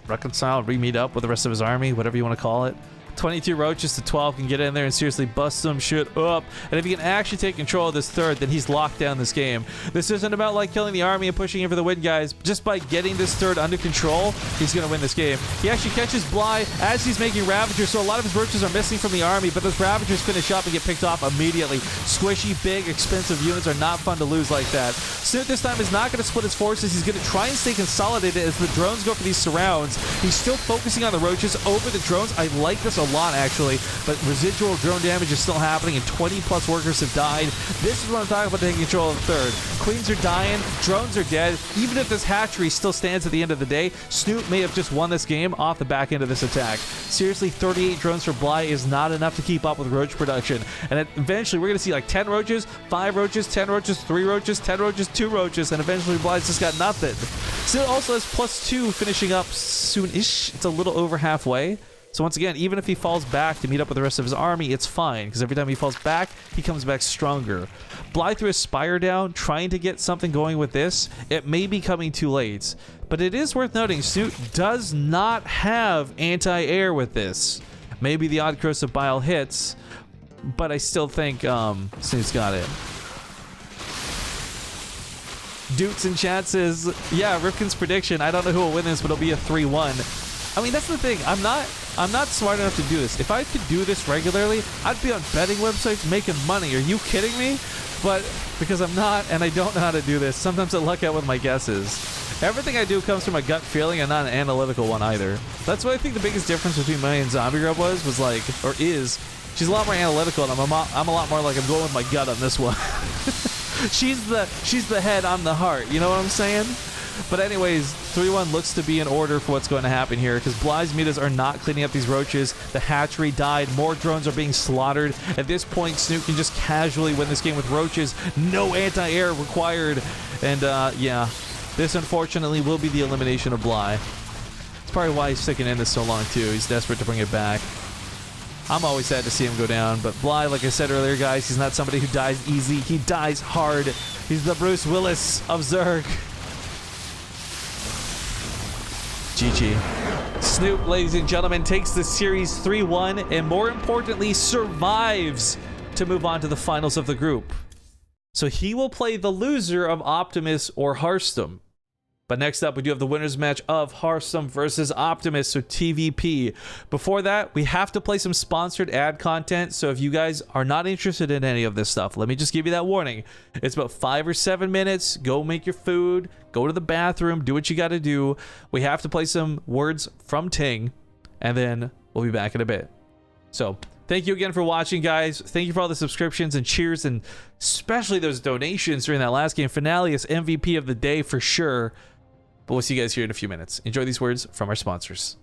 reconcile, re-meet up with the rest of his army, whatever you want to call it. 22 Roaches to 12 can get in there and seriously bust some shit up. And if he can actually take control of this third, then he's locked down this game. This isn't about like killing the army and pushing in for the win, guys. Just by getting this third under control, he's going to win this game. He actually catches Bly as he's making Ravagers, so a lot of his Roaches are missing from the army, but those Ravagers finish up and get picked off immediately. Squishy, big, expensive units are not fun to lose like that. Snute this time is not going to split his forces. He's going to try and stay consolidated as the drones go for these surrounds. He's still focusing on the Roaches over the drones. I like this a lot, actually, but residual drone damage is still happening and 20 plus workers have died. This is what I'm talking about, taking control of the third. Queens are dying, drones are dead. Even if this hatchery still stands at the end of the day, Snute may have just won this game off the back end of this attack. Seriously, 38 drones for Bly is not enough to keep up with Roach production, and eventually we're going to see like 10 Roaches, 5 Roaches, 10 Roaches, 3 Roaches, 10 Roaches, 2 Roaches, and eventually Bly's just got nothing. Snute also has +2 finishing up soon-ish. It's a little over halfway. So once again, even if he falls back to meet up with the rest of his army, it's fine, because every time he falls back, he comes back stronger. Bly threw his Spire down, trying to get something going with this. It may be coming too late, but it is worth noting, Snute does not have anti-air with this. Maybe the odd Corrosive Bile hits, but I still think Snute's got it. Dutes in chat says, yeah, Rifkin's prediction, I don't know who will win this, but it'll be a 3-1. I mean, that's the thing. I'm not smart enough to do this. If I could do this regularly, I'd be on betting websites making money. Are you kidding me? But because I'm not, and I don't know how to do this, sometimes I luck out with my guesses. Everything I do comes from a gut feeling and not an analytical one either. That's what I think the biggest difference between me and Zombie Grub was like, or is, she's a lot more analytical, and I'm a lot more like, I'm going with my gut on this one. She's the head, I'm the heart. You know what I'm saying? But anyways, 3-1 looks to be in order for what's going to happen here, because Bly's Mitas are not cleaning up these Roaches. The hatchery died. More drones are being slaughtered. At this point, Snute can just casually win this game with Roaches. No anti-air required. And yeah, this unfortunately will be the elimination of Bly. It's probably why he's sticking in this so long too. He's desperate to bring it back. I'm always sad to see him go down, but Bly, like I said earlier, guys, he's not somebody who dies easy. He dies hard. He's the Bruce Willis of Zerg. GG. Snute, ladies and gentlemen, takes the series 3-1 and more importantly survives to move on to the finals of the group. So he will play the loser of Optimus or Hearthstone. But next up, we do have the winners match of Hearthstone versus Optimus, so TVP. Before that, we have to play some sponsored ad content, so if you guys are not interested in any of this stuff, let me just give you that warning. It's about 5 or 7 minutes. Go make your food, go to the bathroom, do what you got to do. We have to play some words from Ting, and then we'll be back in a bit. So, thank you again for watching, guys. Thank you for all the subscriptions and cheers, and especially those donations during that last game. Finale is MVP of the day for sure. But we'll see you guys here in a few minutes. Enjoy these words from our sponsors.